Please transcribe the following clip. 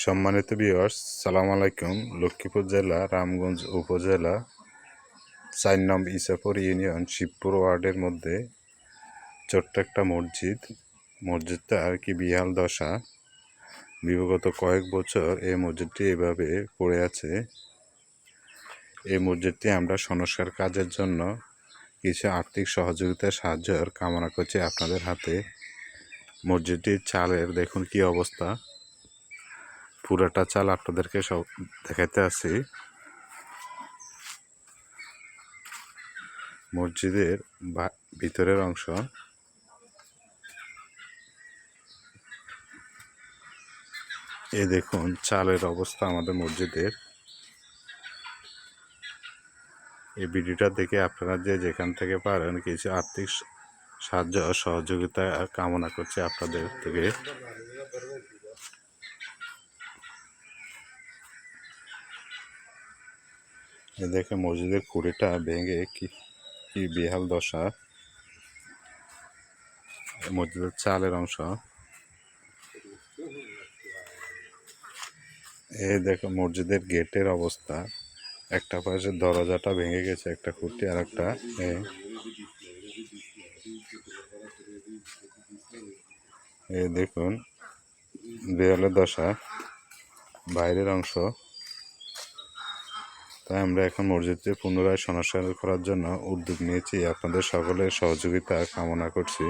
সম্মানিত ভিউয়ার্স, সালাম আলাইকুম। লক্ষ্মীপুর জেলা রামগঞ্জ উপজেলা ৪ নং ইসাপুর ইউনিয়ন শিবপুর ওয়ার্ডের মধ্যে ছোট্ট একটা মসজিদটা আর কি বিহাল দশা। বিগত কয়েক বছর এই মসজিদটি এভাবে পড়ে আছে। এই মসজিদটি আমরা সংস্কার কাজের জন্য কিছু আর্থিক সাহায্যের কামনা করছি আপনাদের হাতে। মসজিদটির চালের দেখুন কি অবস্থা, পুরাটা চাল আপনাদেরকে সব দেখাতে আসি। মসজিদের ভিতরের অংশ, এই দেখুন চালের অবস্থা আমাদের মসজিদের। এই ভিডিওটা দেখে আপনারা যেখান থেকে পারেন কিছু আর্থিক সাহায্য সহযোগিতা কামনা করছি আপনাদের থেকে। দেখে মসজিদের খুঁড়িটা ভেঙে কি বেহাল দশা। মসজিদের চালের অংশ, এই দেখো মসজিদের গেটের অবস্থা। একটা পাশের দরজাটা ভেঙে গেছে, একটা খুঁটি আর একটা এই দেখুন দেয়ালের দশা, বাইরের অংশ। তাই আমরা এখন মসজিদটি পুনরায় সংস্কার করার জন্য উদ্যোগ নিয়েছি। আপনাদের সকলের সহযোগিতা কামনা করছি।